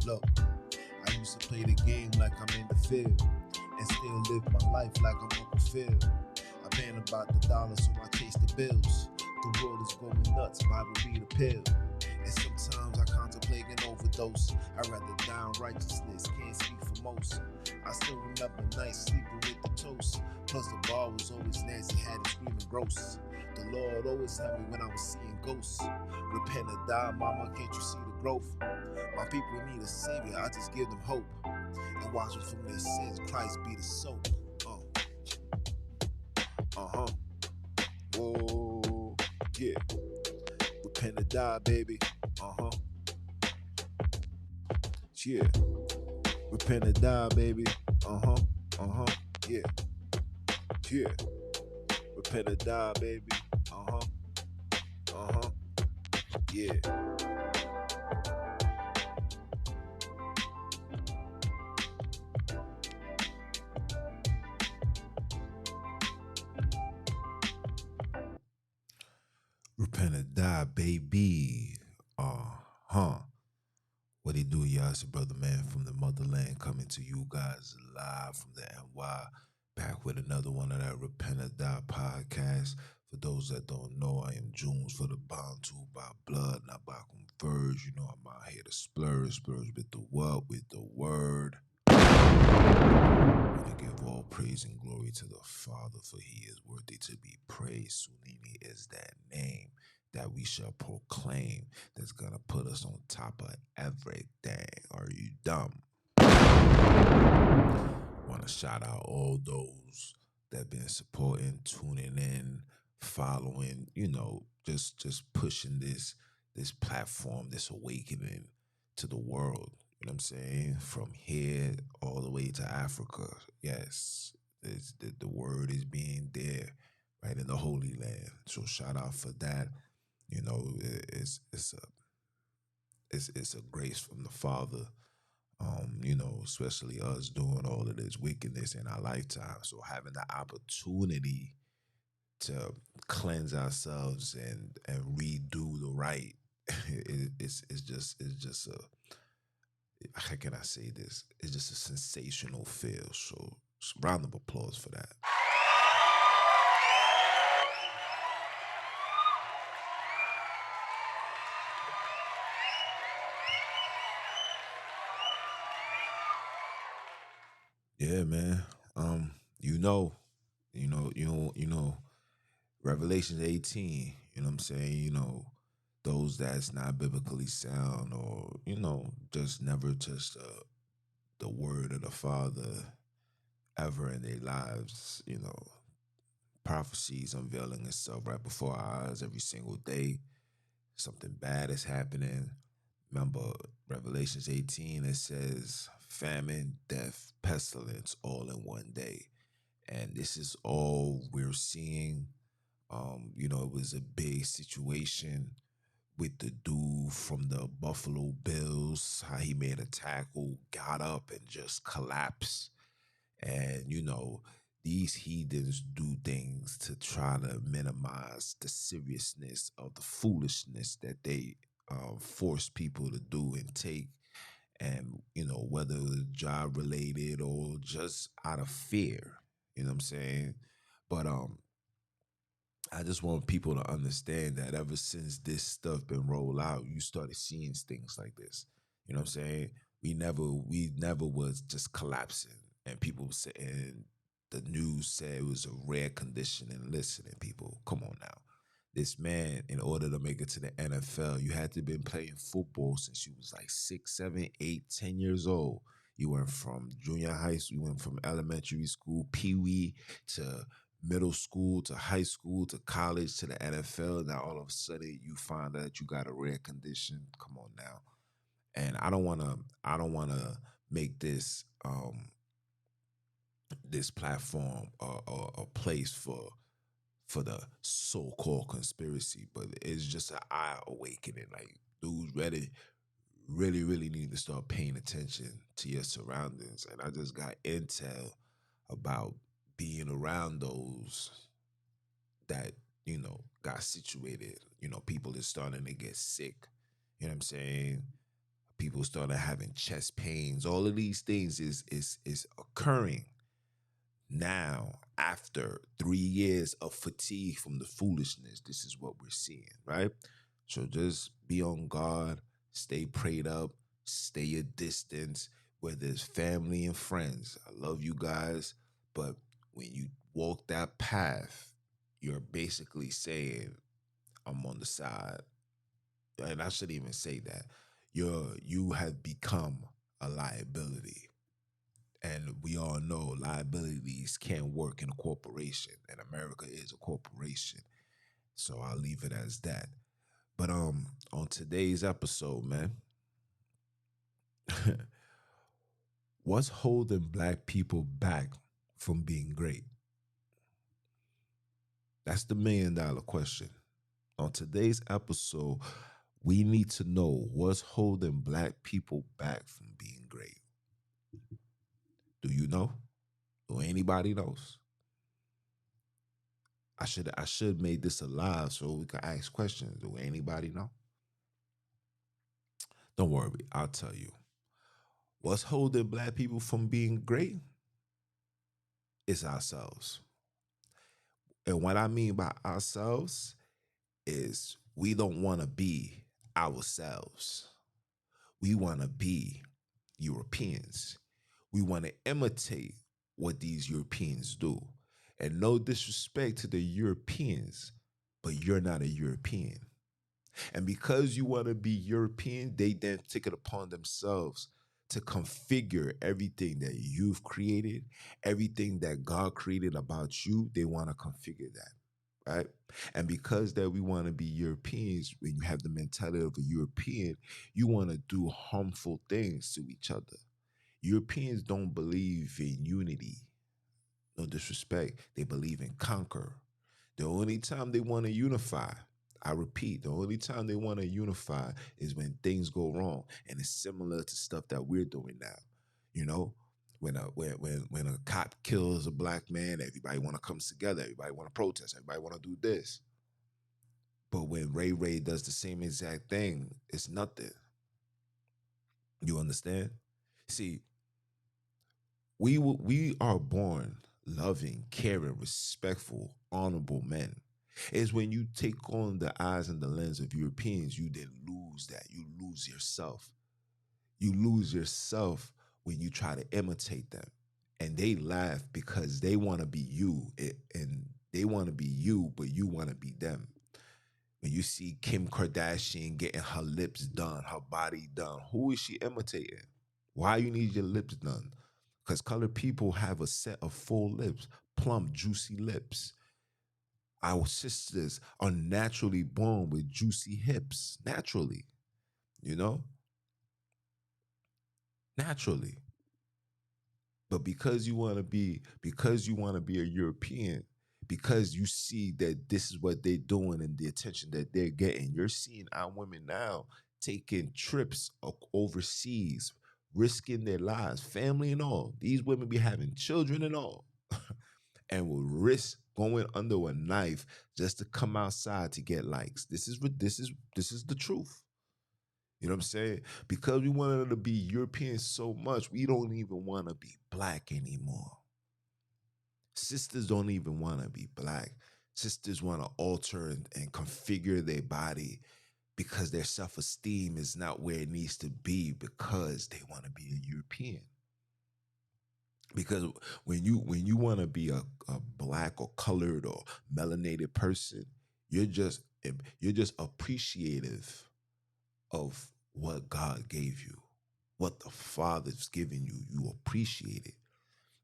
Look, I used to play the game like I'm in the field and still live my life like I'm Uncle Phil. I been about the dollar, so I chase the bills. The world is going nuts, Bible read a pill. And sometimes I contemplate an overdose. I'd rather die in righteousness, can't speak for most. I still remember nights sleeping with the toast. Plus the bar was always nasty, had it screaming gross. The Lord always had me when I was seeing ghosts. Repent or die, mama, can't you see the growth? My people need a savior, I just give them hope. And watch them from their sins, Christ be the soap. Uh-huh. Whoa, yeah. Repent or die, baby. Uh-huh. Yeah. Repent or die, baby. Uh-huh. Uh-huh. Yeah. Yeah. Repent or die, baby. Uh-huh. Uh-huh. Yeah. Repent or die, baby. Uh-huh. What it do, y'all? It's your brother, man, from the motherland, coming to you guys live from the NY, back with another one of that Repent or Die podcast. For those that don't know, I am Junes for the Bantu by blood, not by converge. You know, I'm out here to splurge with the what, with the word. I want to give all praise and glory to the Father, for he is worthy to be praised. Sunini is that name that we shall proclaim that's going to put us on top of everything. Are you dumb? Want to shout out all those that been supporting, tuning in, following, just pushing this platform, this awakening to the world. You know what I'm saying? From here all the way to Africa. Yes, the word is being there right in the Holy Land. So shout out for that. You know, it's a grace from the Father. Especially us doing all of this wickedness in our lifetime. So having the opportunity to cleanse ourselves and redo the right, it's just a, how can I say this? It's just a sensational feel. So round of applause for that. Yeah, man. Um, you know, you know, Revelation 18, you know what I'm saying? Those that's not biblically sound or, just never touched the word of the Father ever in their lives, prophecies unveiling itself right before our eyes every single day. Something bad is happening. Remember, Revelations 18, it says famine, death, pestilence all in one day. And this is all we're seeing. It was a big situation with the dude from the Buffalo Bills, how he made a tackle, got up and just collapsed. And, these heathens do things to try to minimize the seriousness of the foolishness that they force people to do and take. And, whether it was job related or just out of fear, you know what I'm saying? But I just want people to understand that ever since this stuff been rolled out, you started seeing things like this. You know what I'm saying? We never was just collapsing, and people saying the news said it was a rare condition. And listening, people, come on now. This man, in order to make it to the NFL, you had to been playing football since you was like 6, 7, 8, 10 years old. You went from junior high school, you went from elementary school, pee-wee, to middle school to high school to college to the NFL. Now all of a sudden you find out that you got a rare condition. Come on now. And I don't wanna make this platform a place for the so-called conspiracy, but it's just an eye awakening. Like, dudes really need to start paying attention to your surroundings. And I just got intel about being around those that, got situated. People is starting to get sick. You know what I'm saying? People started having chest pains. All of these things is occurring now after 3 years of fatigue from the foolishness. This is what we're seeing, right? So just be on guard, stay prayed up, stay your distance, whether it's family and friends. I love you guys, but when you walk that path, you're basically saying, I'm on the side. And I shouldn't even say that. You have become a liability. And we all know liabilities can't work in a corporation, and America is a corporation. So I'll leave it as that. But on today's episode, man, what's holding black people back from being great? That's the $1,000,000 question. On today's episode, we need to know what's holding black people back from being great. Do you know? Or anybody knows? I should make this alive so we can ask questions. Do anybody know? Don't worry, I'll tell you. What's holding black people from being great is ourselves. And what I mean by ourselves is we don't want to be ourselves. We want to be Europeans. We want to imitate what these Europeans do. And no disrespect to the Europeans, but you're not a European. And because you want to be European, they then take it upon themselves to configure everything that you've created, everything that God created about you, they want to configure that, right? And because that we want to be Europeans, when you have the mentality of a European, you want to do harmful things to each other. Europeans don't believe in unity. No disrespect. They believe in conquer. The only time they want to unify, I repeat, the only time they want to unify is when things go wrong. And it's similar to stuff that we're doing now. You know, when a cop kills a black man, everybody want to come together. Everybody want to protest. Everybody want to do this. But when Ray Ray does the same exact thing, it's nothing. You understand? See, we are born loving, caring, respectful, honorable men. It's when you take on the eyes and the lens of Europeans, you then lose that. You lose yourself. You lose yourself when you try to imitate them. And they laugh because they want to be you. And they want to be you, but you want to be them. When you see Kim Kardashian getting her lips done, her body done, who is she imitating? Why you need your lips done? Because colored people have a set of full lips, plump, juicy lips. Our sisters are naturally born with juicy hips, naturally, you know? Naturally. But because you want to be a European, because you see that this is what they're doing and the attention that they're getting, you're seeing our women now taking trips overseas, risking their lives, family and all. These women be having children and all, and will risk going under a knife just to come outside to get likes. This is the truth. You know what I'm saying? Because we wanted to be European so much, we don't even want to be black anymore. Sisters don't even want to be black. Sisters want to alter and configure their body because their self-esteem is not where it needs to be because they want to be a European. Because when you want to be a black or colored or melanated person, you're just appreciative of what God gave you, what the Father's given you. You appreciate it.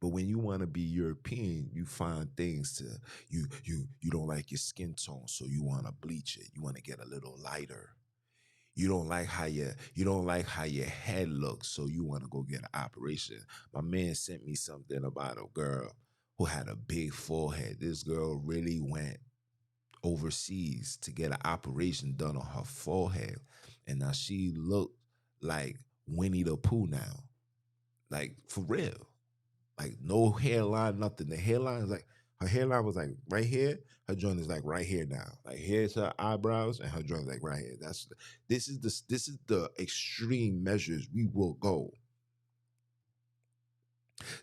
But when you want to be European, you find things to you don't like your skin tone, so you want to bleach it. You want to get a little lighter. You don't like how your head looks, so you want to go get an operation. My man sent me something about a girl who had a big forehead. This girl really went overseas to get an operation done on her forehead. And now she looked like Winnie the Pooh now. Like for real. Like no hairline, nothing. The hairline is like Her hairline was like right here. Her joint is like right here now. Like here's her eyebrows, and her joint is like right here. This is the extreme measures we will go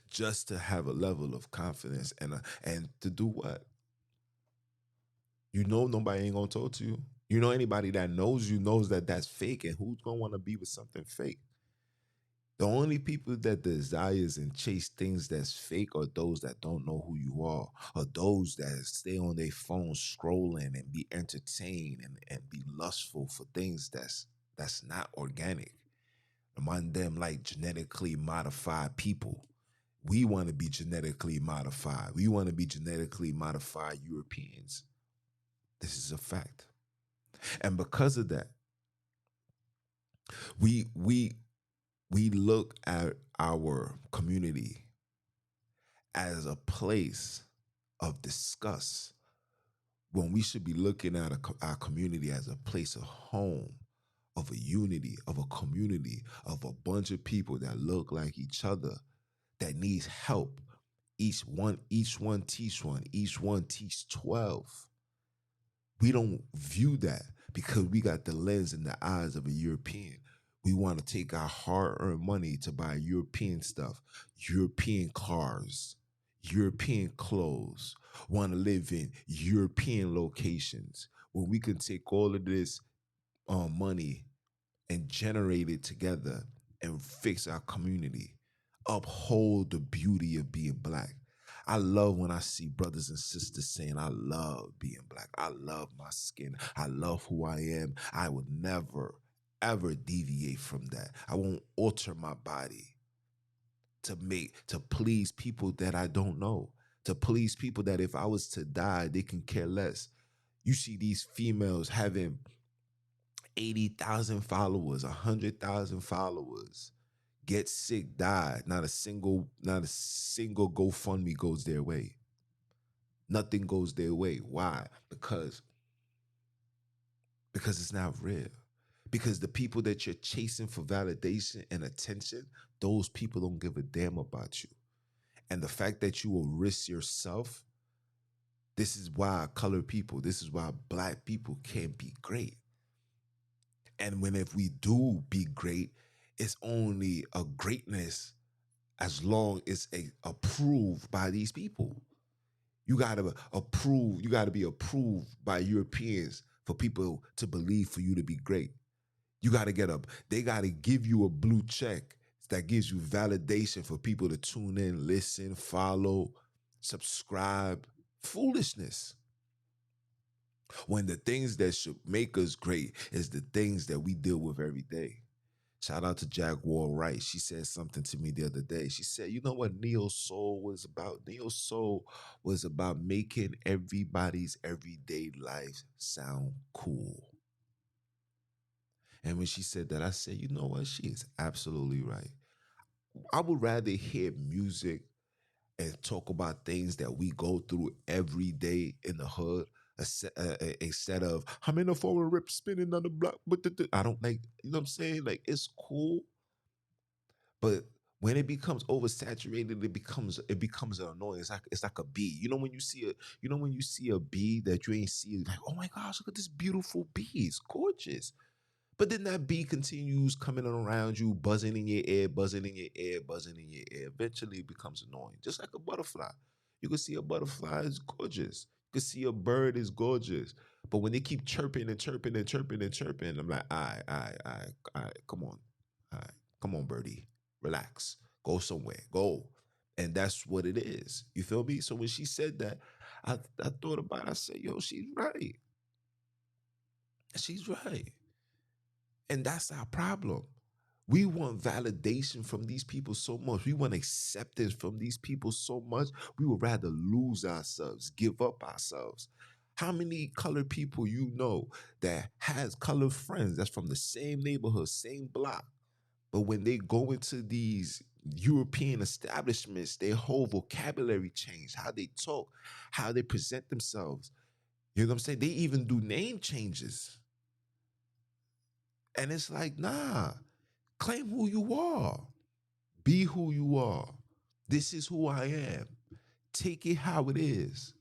just to have a level of confidence and to do what? You know, nobody ain't gonna talk to you. You know, anybody that knows you knows that that's fake, and who's gonna want to be with something fake? The only people that desires and chase things that's fake are those that don't know who you are, or those that stay on their phone scrolling and be entertained and be lustful for things that's not organic. Among them, like genetically modified people. We want to be genetically modified. We want to be genetically modified Europeans. This is a fact. And because of that, we we we look at our community as a place of disgust when we should be looking at our community as a place of home, of a unity, of a community, of a bunch of people that look like each other, that needs help. Each one teach one, each one teach 12. We don't view that because we got the lens in the eyes of a European. We want to take our hard-earned money to buy European stuff, European cars, European clothes, want to live in European locations where we can take all of this money and generate it together and fix our community, uphold the beauty of being black. I love when I see brothers and sisters saying, I love being black. I love my skin. I love who I am. I would never, ever deviate from that. I won't alter my body to please people that I don't know, to please people that if I was to die, they can care less. You see these females having 80,000 followers, 100,000 followers, get sick, die. Not a single GoFundMe goes their way. Nothing goes their way. Why? Because it's not real. Because the people that you're chasing for validation and attention, those people don't give a damn about you. And the fact that you will risk yourself, this is why colored people, this is why black people can't be great. And when if we do be great, it's only a greatness as long as approved by these people. You gotta be approved by Europeans for people to believe for you to be great. You gotta they gotta give you a blue check that gives you validation for people to tune in, listen, follow, subscribe. Foolishness. When the things that should make us great is the things that we deal with every day. Shout out to Jaguar Wright. She said something to me the other day. She said, you know what Neo Soul was about? Neo Soul was about making everybody's everyday life sound cool. And when she said that, I said, you know what? She is absolutely right. I would rather hear music and talk about things that we go through every day in the hood instead of I'm in a forward rip spinning on the block. But I don't like, you know what I'm saying? Like it's cool, but when it becomes oversaturated, it becomes annoying. It's like a bee. When you see a bee that you ain't see, like, oh my gosh, look at this beautiful bee. It's gorgeous. But then that bee continues coming around you, buzzing in your ear, buzzing in your ear, buzzing in your ear. Eventually it becomes annoying. Just like a butterfly. You can see a butterfly is gorgeous. You can see a bird is gorgeous. But when they keep chirping and chirping and chirping and chirping, I'm like, all right, come on. All right, come on, birdie. Relax. Go somewhere. Go. And that's what it is. You feel me? So when she said that, I thought about it. I said, yo, she's right. She's right. And that's our problem. We want validation from these people so much. We want acceptance from these people so much. We would rather lose ourselves, give up ourselves. How many colored people you know that has colored friends that's from the same neighborhood, same block, but when they go into these European establishments, their whole vocabulary changed, how they talk, how they present themselves. You know what I'm saying? They even do name changes. And it's like, nah, claim who you are. Be who you are. This is who I am. Take it how it is.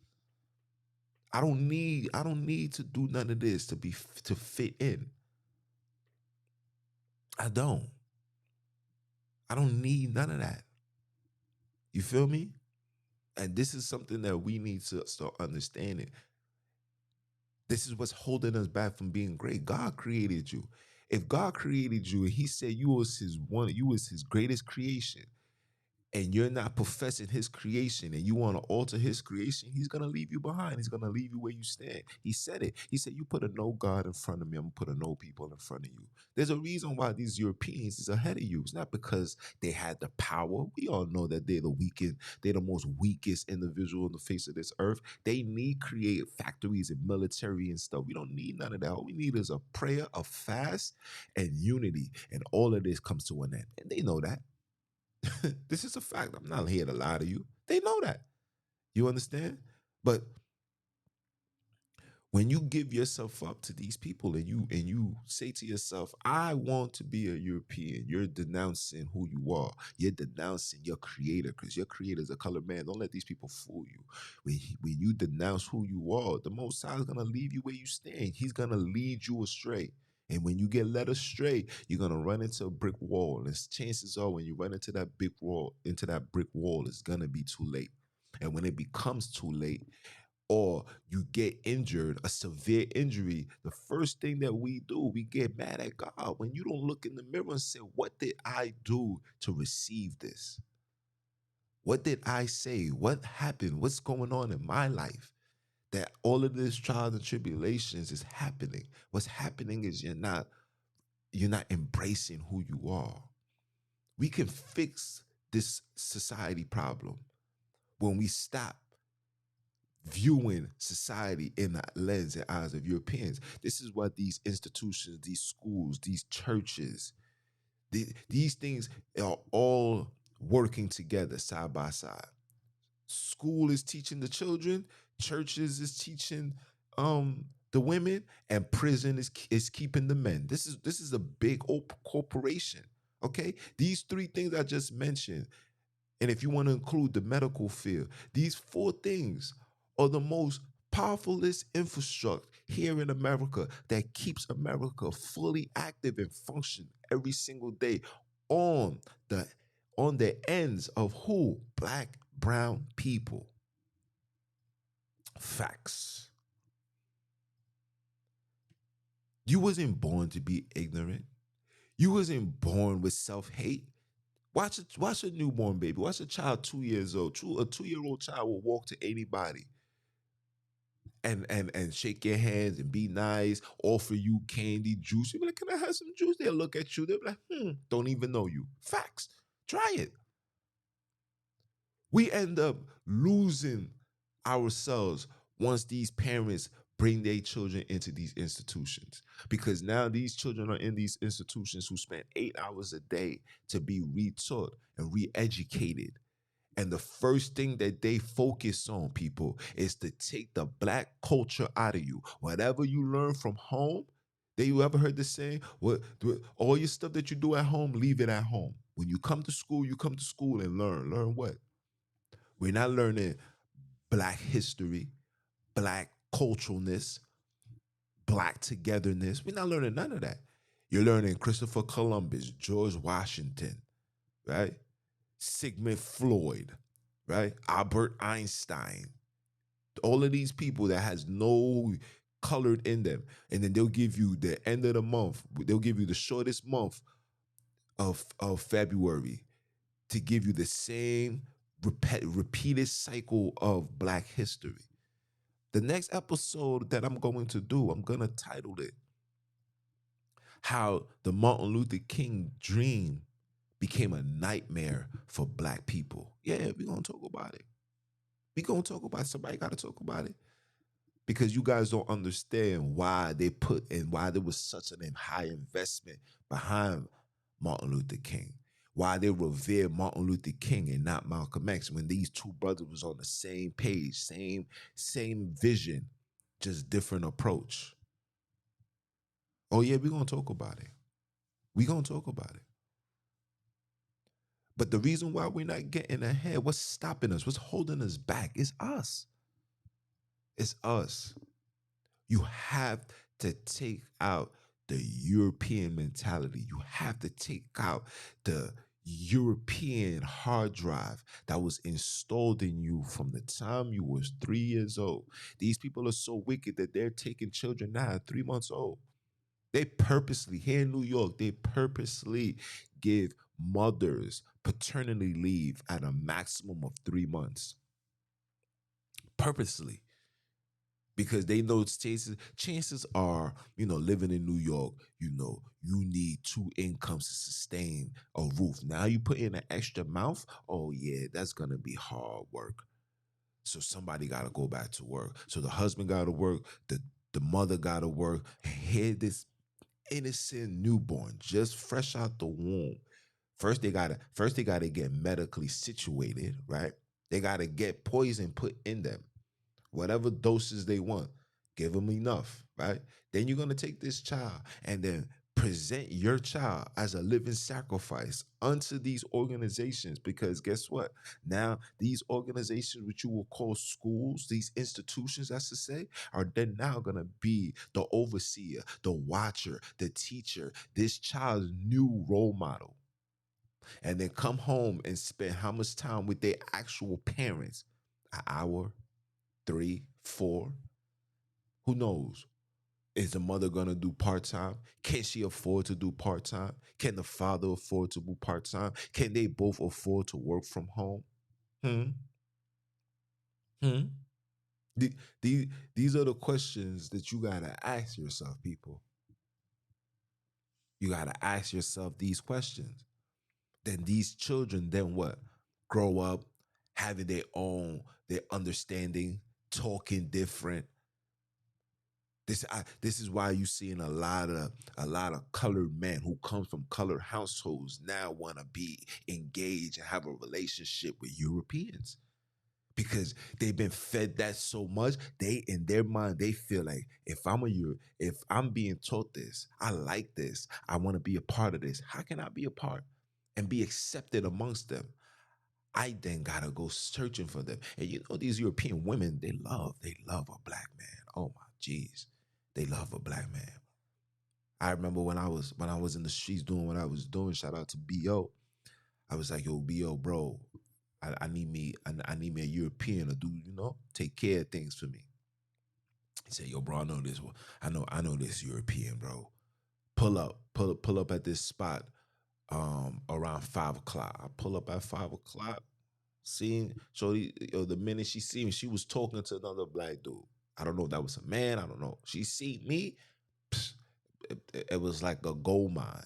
I don't need to do none of this to fit in. I don't. I don't need none of that. You feel me? And this is something that we need to start understanding. This is what's holding us back from being great. God created you. If God created you and He said you was His greatest creation, and you're not professing His creation and you want to alter His creation, He's going to leave you behind. He's going to leave you where you stand. He said it. He said, you put a no God in front of me, I'm going to put a no people in front of you. There's a reason why these Europeans is ahead of you. It's not because they had the power. We all know that they're the most weakest individual on the face of this earth. They need creative factories and military and stuff. We don't need none of that. All we need is a prayer, a fast, and unity. And all of this comes to an end. And they know that. This is a fact. I'm not here to lie to you. They know that. You understand? But when you give yourself up to these people and you say to yourself, I want to be a European, you're denouncing who you are. You're denouncing your creator because your creator is a colored man. Don't let these people fool you. When you denounce who you are, the Most High is gonna leave you where you stand. He's gonna lead you astray. And when you get led astray, you're gonna run into a brick wall. And chances are, when you run into that brick wall, it's gonna be too late. And when it becomes too late, or you get injured, a severe injury, the first thing that we do, we get mad at God. When you don't look in the mirror and say, what did I do to receive this? What did I say? What happened? What's going on in my life? That all of this trials and tribulations is happening. What's happening is you're not embracing who you are. We can fix this society problem when we stop viewing society in the lens and eyes of Europeans. This is what these institutions, these schools, these churches, these things are all working together side by side. School is teaching the children, churches is teaching the women, and prison is keeping the men. This is a big corporation. Okay, these three things I just mentioned, and if you want to include the medical field, these four things are the most powerfulest infrastructure here in America that keeps America fully active and function every single day on the ends of who? Black, brown people. Facts. You wasn't born to be ignorant. You wasn't born with self-hate. Watch a newborn baby. Watch a child 2 years old. A 2-year-old child will walk to anybody and shake your hands and be nice, offer you candy, juice. You be like, can I have some juice? They'll look at you. They'll be like, don't even know you. Facts. Try it. We end up losing ourselves once these parents bring their children into these institutions, because now these children are in these institutions who spend 8 hours a day to be retaught and re-educated. And the first thing that they focus on, people, is to take the black culture out of you. Whatever you learn from home, you ever heard the saying, all your stuff that you do at home, leave it at home. When you come to school and learn. Learn what? We're not learning black history, black culturalness, black togetherness. We're not learning none of that. You're learning Christopher Columbus, George Washington, right? Sigmund Freud, right? Albert Einstein. All of these people that has no colored in them. And then they'll give you the end of the month. They'll give you the shortest month of February to give you the same repeated cycle of black history. The next episode that I'm going to do, I'm going to title it How the Martin Luther King Dream Became a Nightmare for Black People. Yeah, we're going to talk about it. We're going to talk about it. Somebody got to talk about it. Because you guys don't understand why they put and why there was such an high investment behind Martin Luther King. Why they revere Martin Luther King and not Malcolm X when these two brothers was on the same page, same vision, just different approach. Oh yeah, we're gonna talk about it. We're gonna talk about it. But the reason why we're not getting ahead, what's stopping us, what's holding us back is us. It's us. You have to take out the European mentality. You have to take out the European hard drive that was installed in you from the time you was 3 years old. These people are so wicked that they're taking children now at 3 months old. They purposely, here in New York, they purposely give mothers paternity leave at a maximum of 3 months. Purposely, because they know chances are, living in New York, you need two incomes to sustain a roof. Now you put in an extra mouth, oh yeah, that's gonna be hard work. So somebody gotta go back to work. So the husband gotta work, the mother gotta work. And here this innocent newborn, just fresh out the womb. First they gotta get medically situated, right? They gotta get poison put in them, whatever doses they want. Give them enough, right? Then you're gonna take this child and then present your child as a living sacrifice unto these organizations, because guess what? Now these organizations, which you will call schools, these institutions, that's to say, are then now gonna be the overseer, the watcher, the teacher, this child's new role model. And then come home and spend how much time with their actual parents? An hour, three, four. Who knows? Is the mother gonna do part time? Can she afford to do part time? Can the father afford to do part time? Can they both afford to work from home? Hmm. Hmm. The, these are the questions that you gotta ask yourself, people. You gotta ask yourself these questions. Then these children, then what? Grow up having their understanding, talking different. This is why you seeing a lot of colored men who come from colored households now want to be engaged and have a relationship with Europeans, because they've been fed that so much. They, in their mind, they feel like, if I'm being taught this, I like this, I want to be a part of this. How can I be a part and be accepted amongst them? I then gotta go searching for them. And these European women, they love a black man. Oh my jeez. They love a black man. I remember when I was in the streets doing what I was doing, shout out to BO. I was like, yo, BO, bro, I need me a European to do, take care of things for me. He said, yo, bro, I know this one. I know this European, bro. Pull up at this spot around 5 o'clock. I pull up at 5 o'clock. Seeing Shorty, the minute she see me, she was talking to another black dude. I don't know if that was a man. I don't know. She see me. Psh, it was like a gold mine.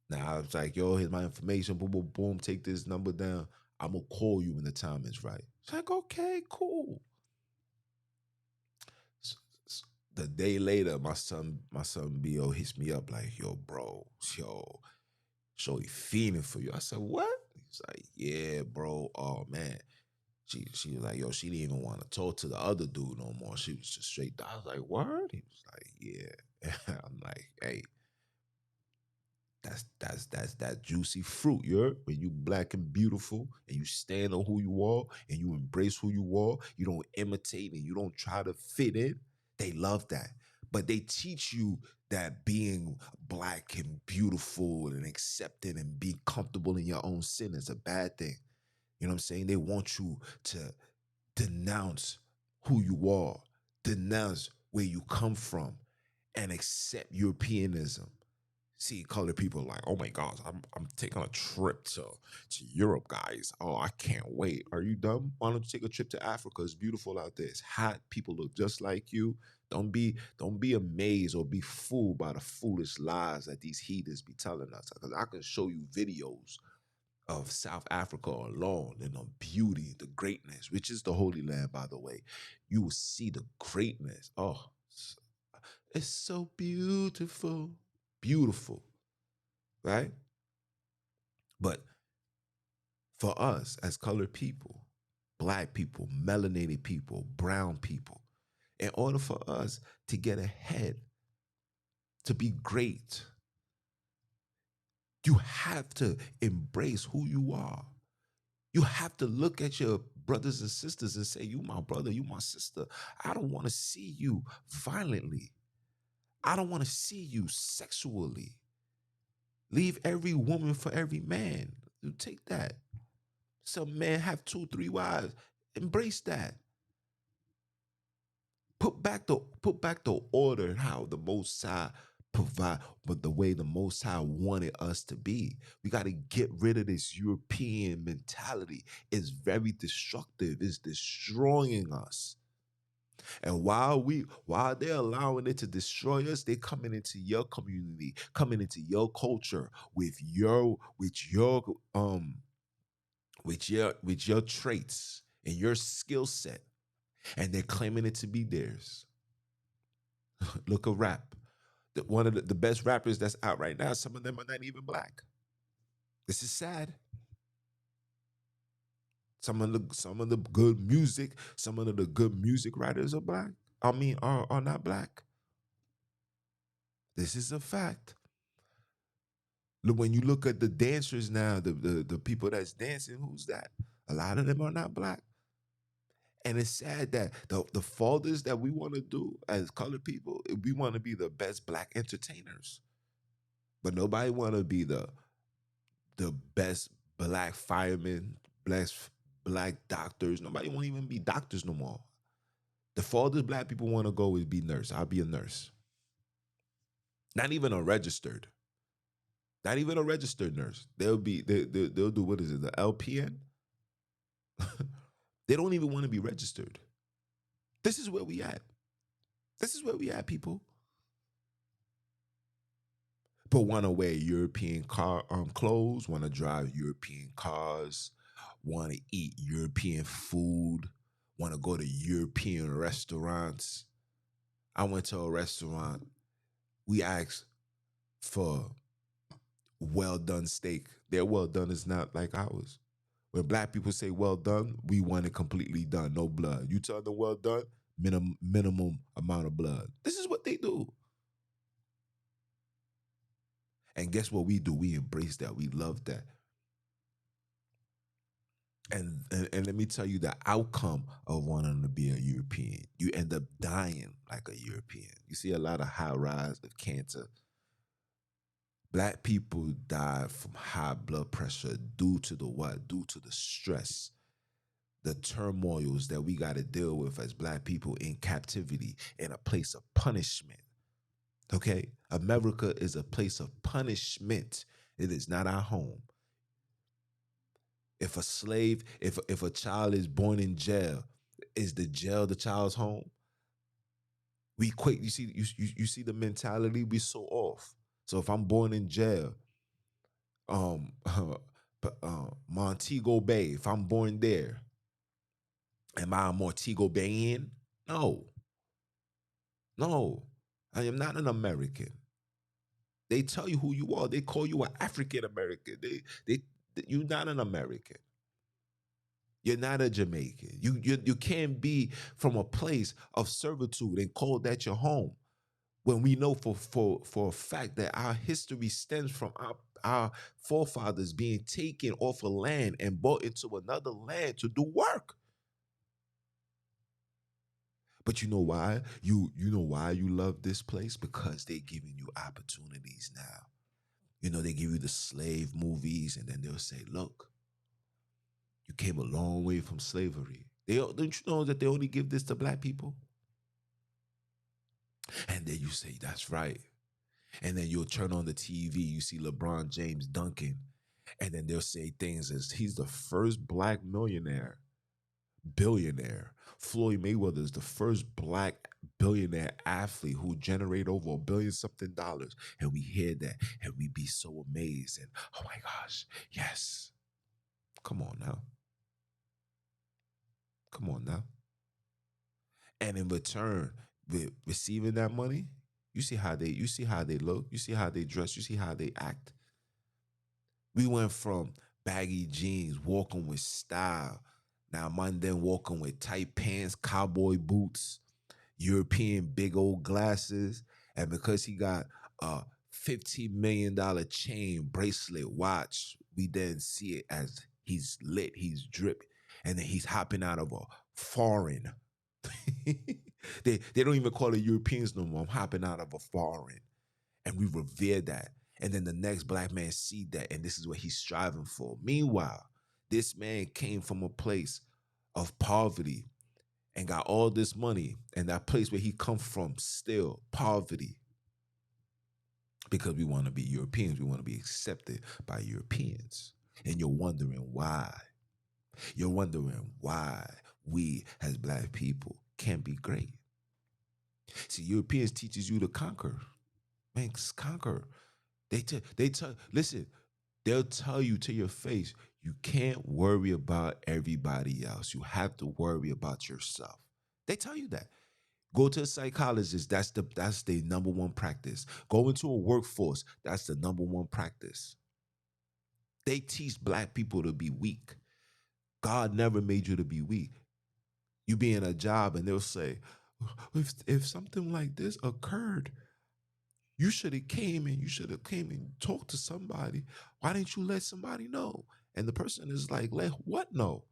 Now I was like, yo, here's my information. Boom, boom, boom. Take this number down. I'm gonna call you when the time is right. It's like, okay, cool. S- the day later, my son Bo hits me up like, yo, bro, yo, Shorty feeling for you. I said, what? He's like, yeah, bro. Oh man. She was like, yo, she didn't even want to talk to the other dude no more. She was just straight. I was like, word? He was like, yeah. I'm like, hey, that's that juicy fruit. When you black and beautiful and you stand on who you are and you embrace who you are, you don't imitate and you don't try to fit in. They love that. But they teach you that being black and beautiful and accepted and being comfortable in your own sin is a bad thing. You know what I'm saying? They want you to denounce who you are, denounce where you come from, and accept Europeanism. See, colored people like, oh my gosh, I'm taking a trip to Europe, guys. Oh, I can't wait. Are you dumb? Why don't you take a trip to Africa? It's beautiful out there. It's hot. People look just like you. Don't be amazed or be fooled by the foolish lies that these heathens be telling us. Because I can show you videos of South Africa alone and the beauty, the greatness, which is the Holy Land, by the way. You will see the greatness. Oh, it's so beautiful. Beautiful, right? But for us as colored people, black people, melanated people, brown people, in order for us to get ahead, to be great, You have to embrace who you are. You have to look at your brothers and sisters and say, you my brother, you my sister. I don't want to see you violently. I don't want to see you sexually. Leave every woman for every man. You take that. Some men have two, three wives. Embrace that. Put back the order and how the Most High provide, but the way the Most High wanted us to be. We got to get rid of this European mentality. It's very destructive. It's destroying us. And while they're allowing it to destroy us, they're coming into your community, coming into your culture with your traits and your skill set, and they're claiming it to be theirs. Look at rap. One of the best rappers that's out right now, some of them are not even black. This is sad. Some of the good music, some of the good music writers are black. I mean, are not black. This is a fact. Look, when you look at the dancers now, the people that's dancing, who's that? A lot of them are not black. And it's sad that the fathers that we want to do as colored people, we want to be the best black entertainers. But nobody want to be the best black firemen, black doctors. Nobody won't even be doctors no more. The farthest black people want to go is be nurse. I'll be a nurse. Not even a registered. Not even a registered nurse. They'll do, what is it, the LPN? They don't even want to be registered. This is where we at. This is where we at, people. But want to wear European clothes, want to drive European cars, want to eat European food, want to go to European restaurants. I went to a restaurant. We asked for well done steak. Their well done is not like ours. When black people say well done, we want it completely done, no blood. You tell them well done, minimum amount of blood. This is what they do. And guess what we do? We embrace that. We love that. And let me tell you the outcome of wanting to be a European. You end up dying like a European. You see a lot of high rise of cancer. Black people die from high blood pressure due to the what? Due to the stress, the turmoils that we got to deal with as black people in captivity, in a place of punishment. Okay? America is a place of punishment. It is not our home. If a slave, if a child is born in jail, is the jail the child's home? We quick, you see the mentality, we so off. So if I'm born in jail, um Montego Bay, if I'm born there, am I a Montego Bayan? No. No. I am not an American. They tell you who you are. They call you an African American. They you're not an American. You're not a Jamaican. You can't be from a place of servitude and call that your home. When we know for a fact that our history stems from our forefathers being taken off a land and brought into another land to do work. But you know why? You know why you love this place? Because they're giving you opportunities now. They give you the slave movies, and then they'll say, look, you came a long way from slavery. Don't you know that they only give this to black people? And then you say, that's right. And then you'll turn on the TV, you see LeBron James dunking, and then they'll say things as he's the first black billionaire. Floyd Mayweather is the first black billionaire athlete who generated over $1 billion something dollars. And we hear that and we be so amazed and, oh my gosh, yes. Come on now. Come on now. And in return, with receiving that money, you see how they look, you see how they dress, you see how they act. We went from baggy jeans, walking with style. Now Monday walking with tight pants, cowboy boots, European big old glasses. And because he got a $15 million chain, bracelet, watch. We then see it as he's lit, he's dripping, and then he's hopping out of a foreign. they don't even call it Europeans no more. I'm hopping out of a foreign. And we revere that. And then the next black man see that, and this is what he's striving for. Meanwhile, this man came from a place of poverty and got all this money, and that place where he come from still poverty, because we want to be Europeans. We want to be accepted by Europeans. And you're wondering why. You're wondering why we as black people can't be great. See, Europeans teaches you to conquer. Man, conquer. Listen, they'll tell you to your face, you can't worry about everybody else. You have to worry about yourself. They tell you that. Go to a psychologist, that's the number one practice. Go into a workforce, that's the number one practice. They teach black people to be weak. God never made you to be weak. You be in a job and they'll say, if something like this occurred, you should have came and talked to somebody. Why didn't you let somebody know? And the person is like, let what know?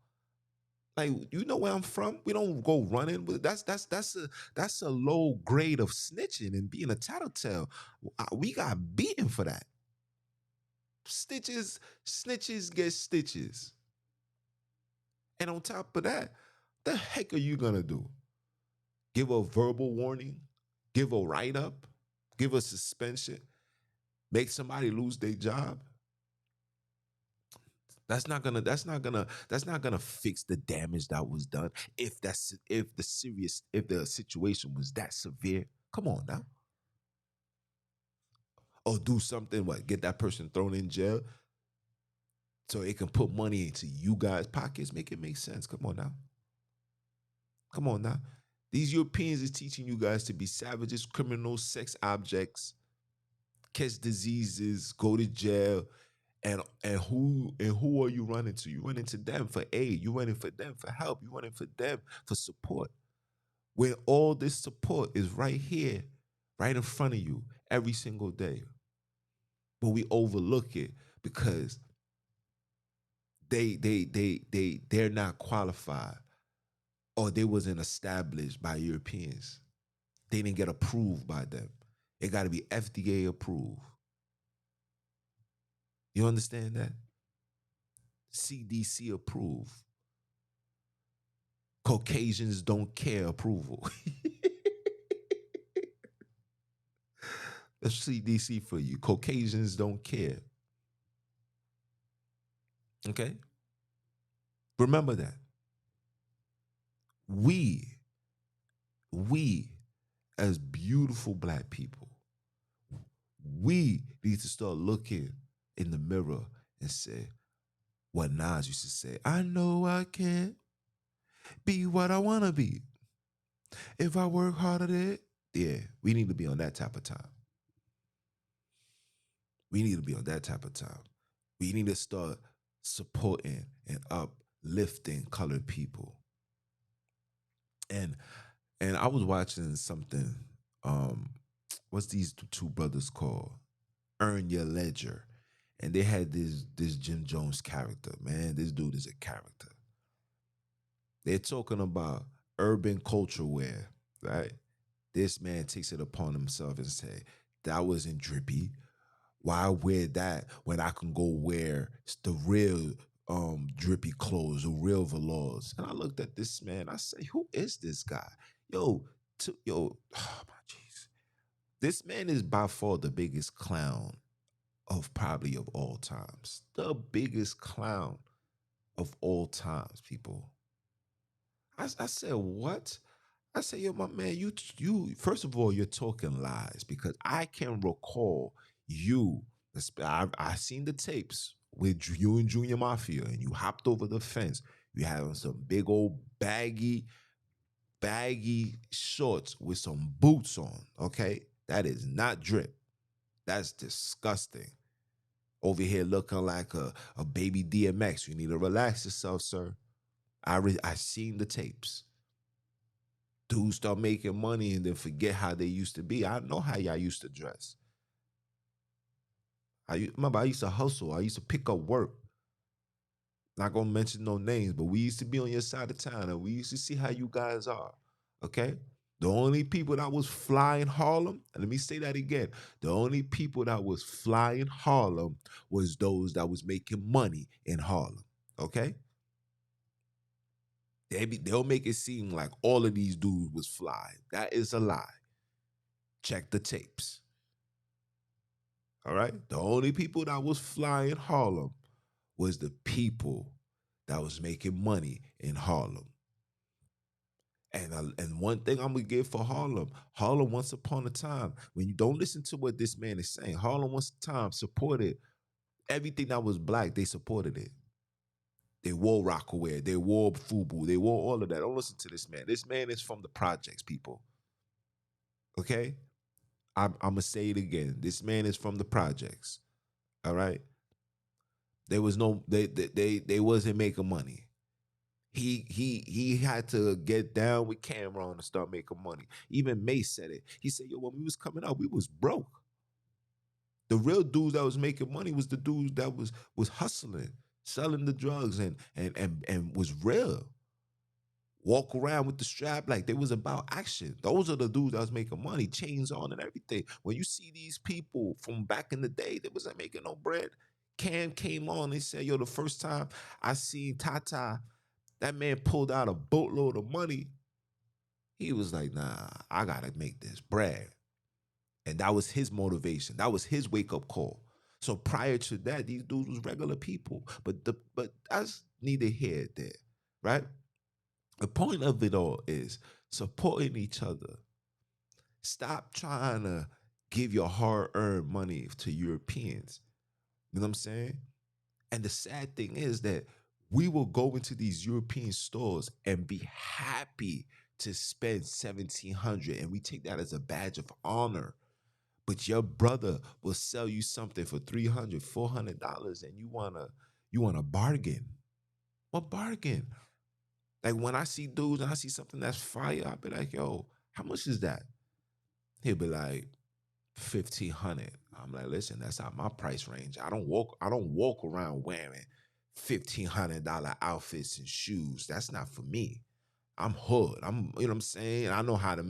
Like, you know where I'm from? We don't go running. That's a low grade of snitching and being a tattletale. We got beaten for that. Snitches get stitches. And on top of that, the heck are you gonna do? Give a verbal warning? Give a write-up? Give a suspension? Make somebody lose their job? That's not gonna fix the damage that was done. If the situation was that severe, come on now. Or do something, what, get that person thrown in jail so it can put money into you guys' pockets. Make it make sense. Come on now. Come on now. These Europeans is teaching you guys to be savages, criminals, sex objects, catch diseases, go to jail. And who are you running to? You running to them for aid. You running for them for help. You running for them for support. When all this support is right here, right in front of you, every single day. But we overlook it because they're not qualified, or they wasn't established by Europeans. They didn't get approved by them. It got to be FDA approved. You understand that? CDC approved. Caucasians don't care approval. That's CDC for you. Caucasians don't care. Okay? Remember that. We, as beautiful black people, we need to start looking in the mirror and say what Nas used to say, I know I can be what I want to be. If I work hard at it, yeah, we need to be on that type of time. We need to be on that type of time. We need to start supporting and uplifting colored people. And I was watching something. What's these two brothers called? Earn Your Ledger. And they had this Jim Jones character. Man, this dude is a character. They're talking about urban culture wear, right? This man takes it upon himself and say, that wasn't drippy. Why wear that when I can go wear the real drippy clothes, the real velours? And I looked at this man. I say, who is this guy? Oh my jeez. This man is by far the biggest clown of all times. The biggest clown of all times, people. I said, what? I said, yo, my man, you first of all, you're talking lies, because I can recall you. I seen the tapes with you and Junior Mafia, and you hopped over the fence. You had on some big old baggy shorts with some boots on. Okay, that is not drip. That's disgusting. Over here looking like a baby DMX. You need to relax yourself, sir. I seen the tapes. Dudes start making money and then forget how they used to be. I know how y'all used to dress. Remember I used to hustle. I used to pick up work. Not gonna mention no names, but we used to be on your side of town and we used to see how you guys are. Okay? The only people that was flying Harlem, and let me say that again, the only people that was flying Harlem was those that was making money in Harlem. Okay? They'll make it seem like all of these dudes was fly. That is a lie. Check the tapes. All right? The only people that was flying Harlem was the people that was making money in Harlem. And one thing I'm gonna give for Harlem, Harlem once upon a time, when you don't listen to what this man is saying, Harlem once upon a time supported everything that was black. They supported it. They wore Rockaware, they wore FUBU, they wore all of that. Don't listen to this man. This man is from the projects, people. Okay, I'm gonna say it again. This man is from the projects. All right. There was no they wasn't making money. He had to get down with Cameron to start making money. Even Mace said it. He said, "Yo, when we was coming out, we was broke. The real dudes that was making money was the dudes that was hustling, selling the drugs, and was real. Walk around with the strap like they was about action. Those are the dudes that was making money, chains on and everything. When you see these people from back in the day, they wasn't making no bread. Cam came on and said, "Yo, the first time I seen Tata, that man pulled out a boatload of money. He was like, nah, I gotta make this bread." And that was his motivation. That was his wake-up call. So prior to that, these dudes was regular people. But that's neither here nor there, right? The point of it all is supporting each other. Stop trying to give your hard-earned money to Europeans. You know what I'm saying? And the sad thing is that we will go into these European stores and be happy to spend 1,700, and we take that as a badge of honor. But your brother will sell you something for $300, $400, and you wanna bargain. What bargain? Like when I see dudes and I see something that's fire, I'll be like, yo, how much is that? He'll be like, 1,500. I'm like, listen, that's out my price range. I don't walk around wearing $1,500 outfits and shoes. That's not for me. I'm hood. You know what I'm saying? I know how to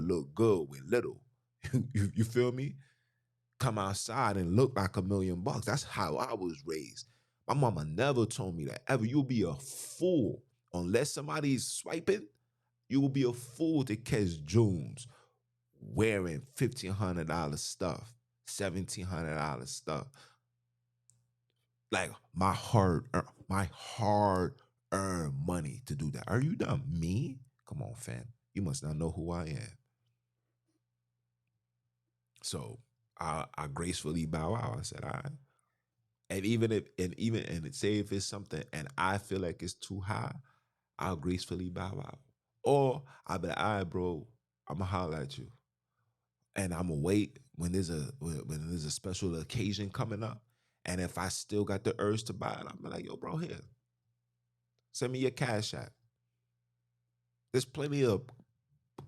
look good with little. You feel me? Come outside and look like $1,000,000. That's how I was raised. My mama never told me that ever. You'll be a fool unless somebody's swiping. You will be a fool to catch Junes wearing $1,500 stuff, $1,700 stuff. Like my hard earned money to do that. Are you dumb? Me? Come on, fam. You must not know who I am. So I gracefully bow out. I said, all right. And say if it's something and I feel like it's too high, I'll gracefully bow out. Or I'll be like, all right, bro, I'ma holler at you. And I'ma wait when there's a special occasion coming up. And if I still got the urge to buy it, I'm like, yo, bro, here. Send me your cash app. There's plenty of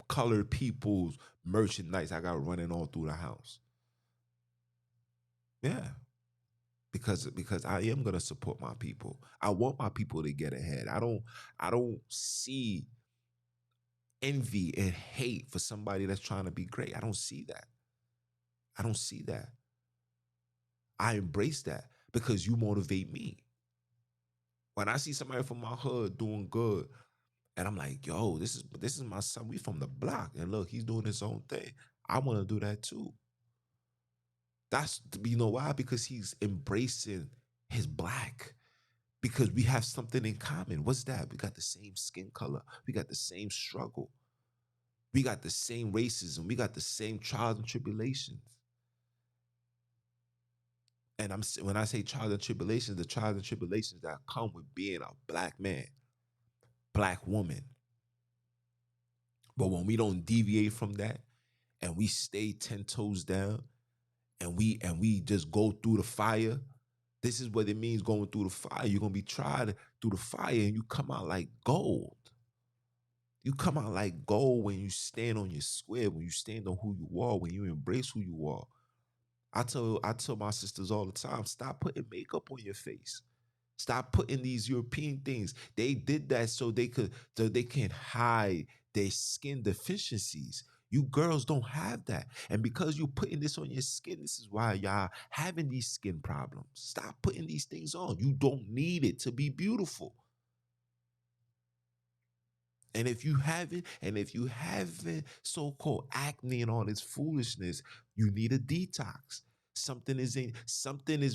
colored people's merchandise I got running all through the house. Yeah. Because I am gonna support my people. I want my people to get ahead. I don't see envy and hate for somebody that's trying to be great. I don't see that. I don't see that. I embrace that because you motivate me. When I see somebody from my hood doing good, and I'm like, yo, this is my son. We from the block, and look, he's doing his own thing. I want to do that too. That's why? Because he's embracing his black. Because we have something in common. What's that? We got the same skin color. We got the same struggle. We got the same racism. We got the same trials and tribulations. And when I say trials and tribulations, the trials and tribulations that come with being a black man, black woman. But when we don't deviate from that and we stay 10 toes down and we just go through the fire, this is what it means going through the fire. You're gonna be tried through the fire and you come out like gold. You come out like gold when you stand on your square, when you stand on who you are, when you embrace who you are. I tell my sisters all the time, stop putting makeup on your face. Stop putting these European things. They did that so they can hide their skin deficiencies. You girls don't have that. And because you're putting this on your skin, this is why y'all having these skin problems. Stop putting these things on. You don't need it to be beautiful. And if you haven't so-called acne and all this foolishness, you need a detox. Something is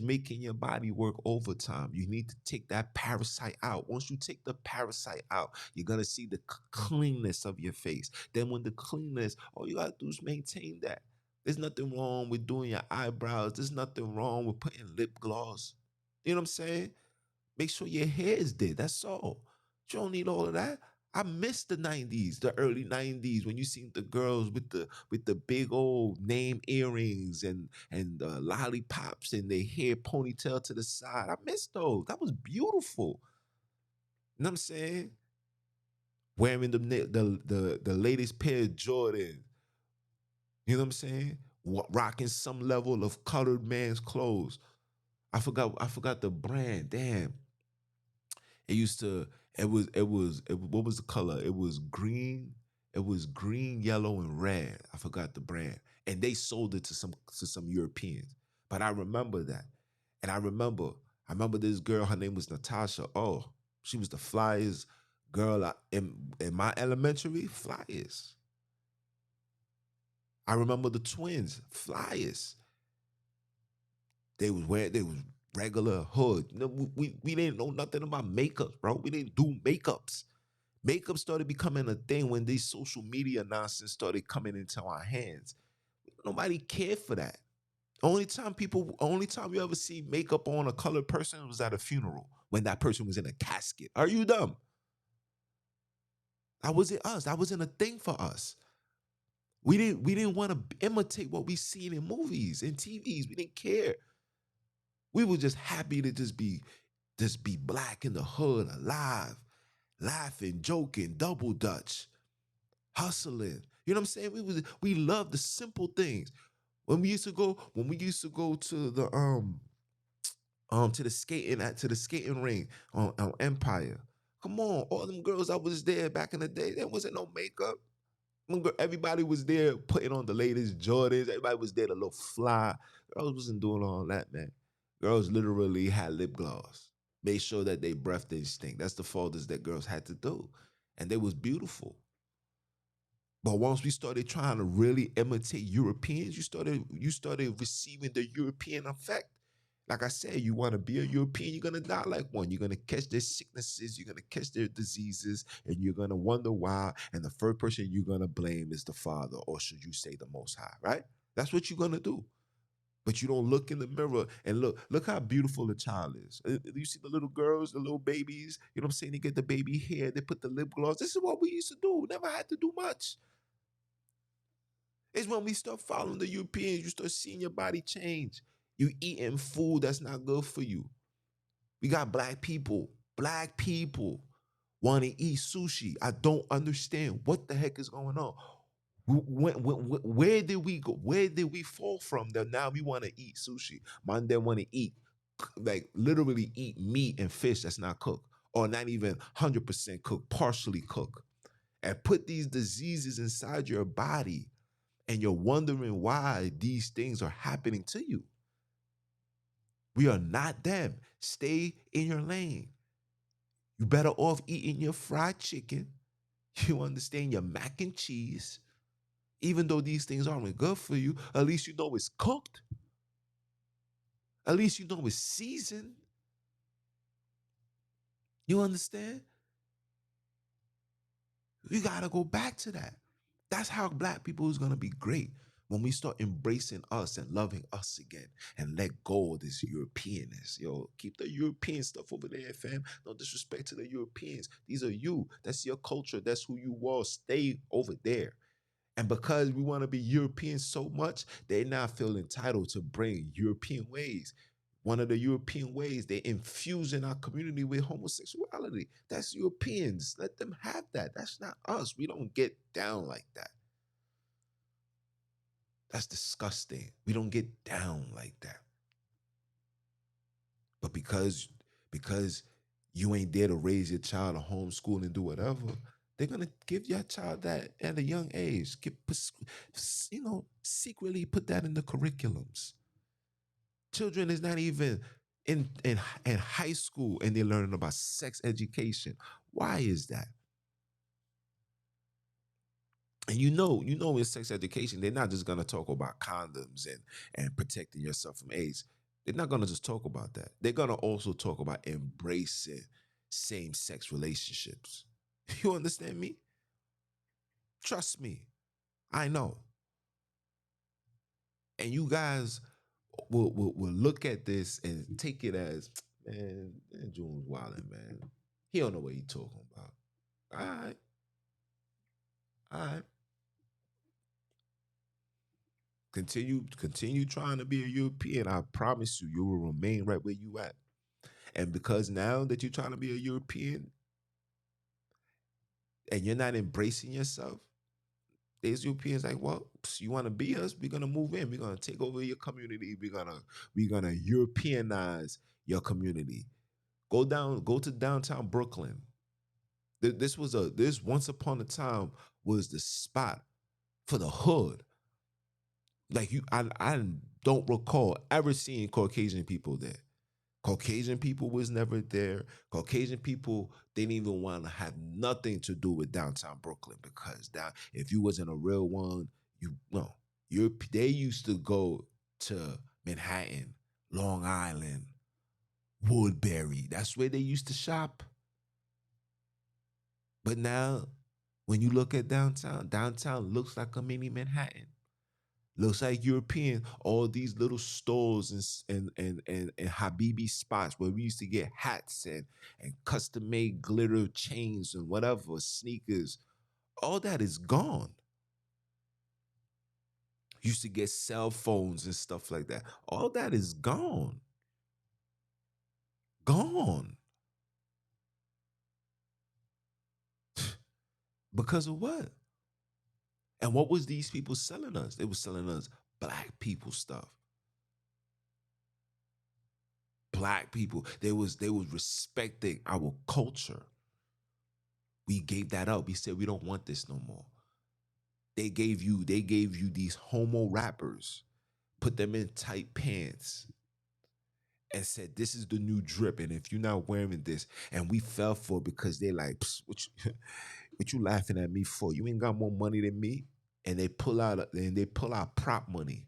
making your body work overtime. You need to take that parasite out. Once you take the parasite out, you're gonna see the cleanness of your face. Then when the cleanness, all you gotta do is maintain that. There's nothing wrong with doing your eyebrows. There's nothing wrong with putting lip gloss. You know what I'm saying? Make sure your hair is there. That's all. You don't need all of that. I miss the 90s, the early 90s when you seen the girls with the big old name earrings and lollipops and their hair ponytail to the side. I miss those. That was beautiful. You know what I'm saying? Wearing the latest pair of Jordans. You know what I'm saying? Rocking some level of colored man's clothes. I forgot the brand. Damn. It used to. What was the color? It was green. It was green, yellow, and red. I forgot the brand, and they sold it to some Europeans. But I remember that, and I remember this girl. Her name was Natasha. Oh, she was the flyest girl in my elementary. Flyest. I remember the twins. Flyest. They was regular hood. You know, we didn't know nothing about makeup, bro. We didn't do makeups. Makeup started becoming a thing when these social media nonsense started coming into our hands. Nobody cared for that. Only time you ever see makeup on a colored person was at a funeral when that person was in a casket. Are you dumb? That wasn't us. That wasn't a thing for us. We didn't want to imitate what we seen in movies and TVs. We didn't care. We were just happy to just be black in the hood, alive, laughing, joking, double dutch, hustling. You know what I'm saying? We loved the simple things. When we used to go to the skating ring on Empire. Come on, all them girls that was there back in the day, there wasn't no makeup. Everybody was there putting on the latest Jordans. Everybody was there to look fly. Girls wasn't doing all that, man. Girls literally had lip gloss. Made sure that they breath didn't stink. That's the faultest that girls had to do. And they was beautiful. But once we started trying to really imitate Europeans, you started receiving the European effect. Like I said, you want to be a European, you're gonna die like one. You're gonna catch their sicknesses, you're gonna catch their diseases, and you're gonna wonder why. And the first person you're gonna blame is the Father, or should you say the Most High, right? That's what you're gonna do. But you don't look in the mirror and look how beautiful the child is. You see the little girls, the little babies, you know what I'm saying? They get the baby hair, they put the lip gloss. This is what we used to do. Never had to do much. It's when we start following the Europeans, you start seeing your body change. You eating food that's not good for you. We got black people want to eat sushi. I don't understand what the heck is going on. Where did we go? Where did we fall from that now we want to eat sushi? Man, they want to eat, like literally eat meat and fish that's not cooked or not even 100% cooked, partially cooked, and put these diseases inside your body, and you're wondering why these things are happening to you. We are not them. Stay in your lane. You better off eating your fried chicken. You understand, your mac and cheese. Even though these things aren't good for you, at least you know it's cooked. At least you know it's seasoned. You understand? We gotta go back to that. That's how black people is gonna be great when we start embracing us and loving us again and let go of this Europeanness. Yo, keep the European stuff over there, fam. No disrespect to the Europeans. These are you. That's your culture. That's who you are. Stay over there. And because we want to be European so much, they now feel entitled to bring European ways. One of the European ways they infuse in our community with homosexuality. That's Europeans. Let them have that. That's not us. We don't get down like that. That's disgusting. We don't get down like that. But because you ain't there to raise your child or homeschool and do whatever, they're gonna give your child that at a young age. Secretly put that in the curriculums. Children is not even in high school and they're learning about sex education. Why is that? And in sex education, they're not just gonna talk about condoms and protecting yourself from AIDS. They're not gonna just talk about that. They're gonna also talk about embracing same-sex relationships. You understand me? Trust me, I know. And you guys will look at this and take it as, man, June's wilding, man. He don't know what he talking about. All right, all right. Continue trying to be a European. I promise you, you will remain right where you at. And because now that you're trying to be a European and you're not embracing yourself, these Europeans like, well, you want to be us? We're gonna move in. We're gonna take over your community. We're gonna Europeanize your community. Go to downtown Brooklyn. This once upon a time was the spot for the hood. Like I don't recall ever seeing Caucasian people there. Caucasian people was never there. Caucasian people didn't even want to have nothing to do with downtown Brooklyn because down if you wasn't a real one, you no. They used to go to Manhattan, Long Island, Woodbury. That's where they used to shop. But now, when you look at downtown looks like a mini Manhattan. Looks like European. All these little stores and Habibi spots where we used to get hats and custom made glitter chains and whatever sneakers. All that is gone. Used to get cell phones and stuff like that. All that is gone. Gone. Because of what? And what was these people selling us? They were selling us black people stuff. Black people. They was respecting our culture. We gave that up. We said we don't want this no more. They gave you these homo rappers, put them in tight pants, and said this is the new drip. And if you're not wearing this, and we fell for it because they like, what you laughing at me for? You ain't got more money than me. And they pull out prop money,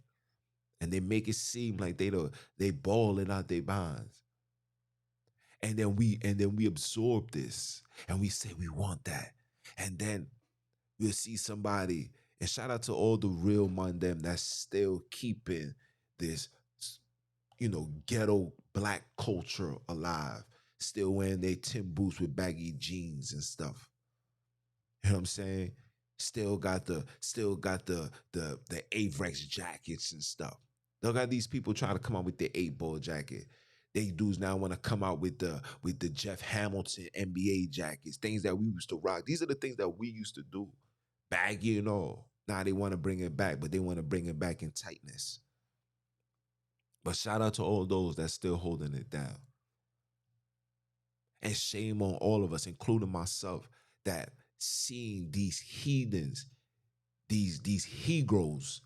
and they make it seem like they balling out their bonds. And then we absorb this, and we say we want that, and then we'll see somebody. And shout out to all the real mandem that's still keeping this, ghetto black culture alive. Still wearing their Tim boots with baggy jeans and stuff. You know what I'm saying? Still got the Avrex jackets and stuff. Look at these people trying to come out with the 8 ball jacket. They dudes now want to come out with the Jeff Hamilton NBA jackets, things that we used to rock. These are the things that we used to do, baggy and all. Now they want to bring it back, but they want to bring it back in tightness. But shout out to all those that's still holding it down. And shame on all of us, including myself, that seeing these heathens, these Hebrews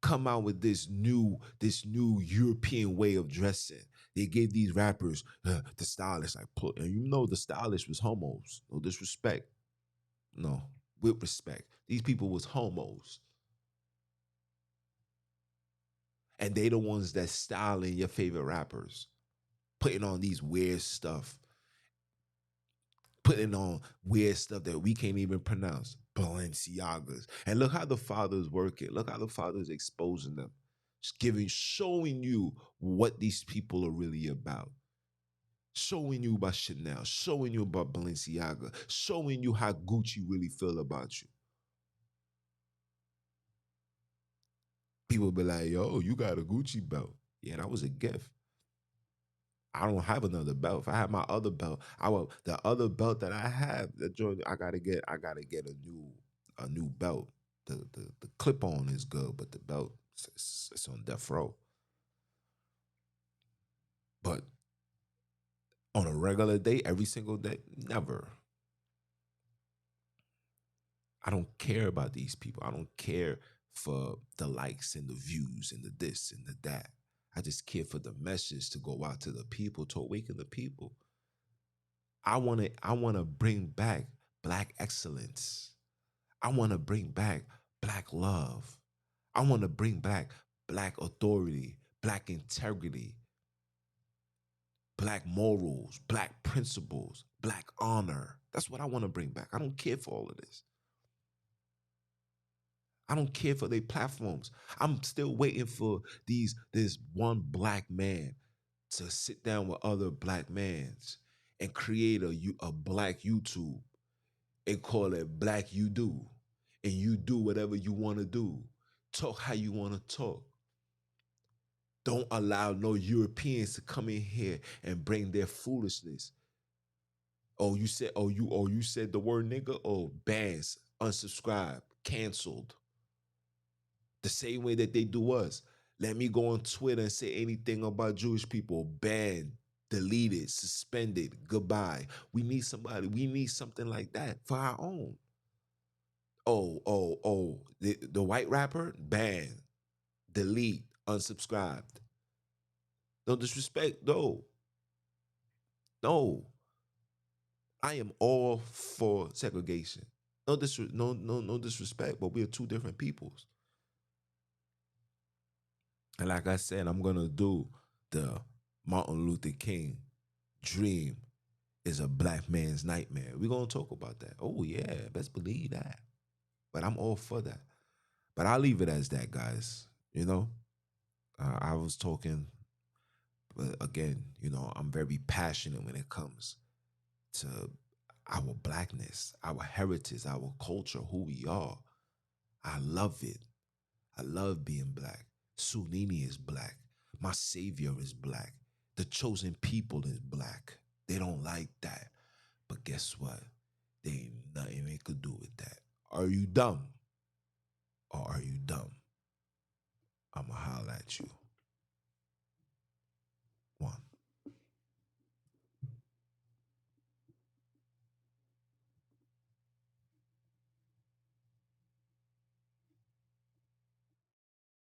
come out with this new European way of dressing. They gave these rappers the stylish, like, and the stylish was homos. No disrespect. No, with respect. These people was homos. And they the ones that styling your favorite rappers, putting on these weird stuff, putting on weird stuff that we can't even pronounce. Balenciagas. And look how the father's working. Look how the father's exposing them. Showing you what these people are really about. Showing you about Chanel, showing you about Balenciaga, showing you how Gucci really feel about you. People be like, yo, you got a Gucci belt. Yeah, that was a gift. I don't have another belt. If I have my other belt, the other belt that I have, I gotta get a new belt. The clip on is good, but the belt it's on death row. But on a regular day, every single day, never. I don't care about these people. I don't care for the likes and the views and the this and the that. I just care for the message to go out to the people, to awaken the people. I wanna bring back black excellence. I wanna bring back black love. I wanna bring back black authority, black integrity, black morals, black principles, black honor. That's what I wanna bring back. I don't care for all of this. I don't care for their platforms. I'm still waiting for this one black man to sit down with other black mans and create a black YouTube and call it Black You Do. And you do whatever you want to do. Talk how you want to talk. Don't allow no Europeans to come in here and bring their foolishness. You said the word nigga. Oh, bans, unsubscribe, canceled. The same way that they do us. Let me go on Twitter and say anything about Jewish people. Banned, deleted, suspended, goodbye. We need something like that for our own. Oh. The white rapper, banned, delete, unsubscribed. No disrespect, no. No. I am all for segregation. No disrespect, but we are two different peoples. And like I said, I'm gonna do the Martin Luther King dream is a black man's nightmare. We're gonna talk about that. Oh yeah, best believe that. But I'm all for that. But I'll leave it as that, guys. You know, I was talking, but again, I'm very passionate when it comes to our blackness, our heritage, our culture, who we are. I love it. I love being black. Sunini is black. My savior is black. The chosen people is black. They don't like that. But guess what? There ain't nothing they could do with that. Are you dumb? Or are you dumb? I'ma holler at you.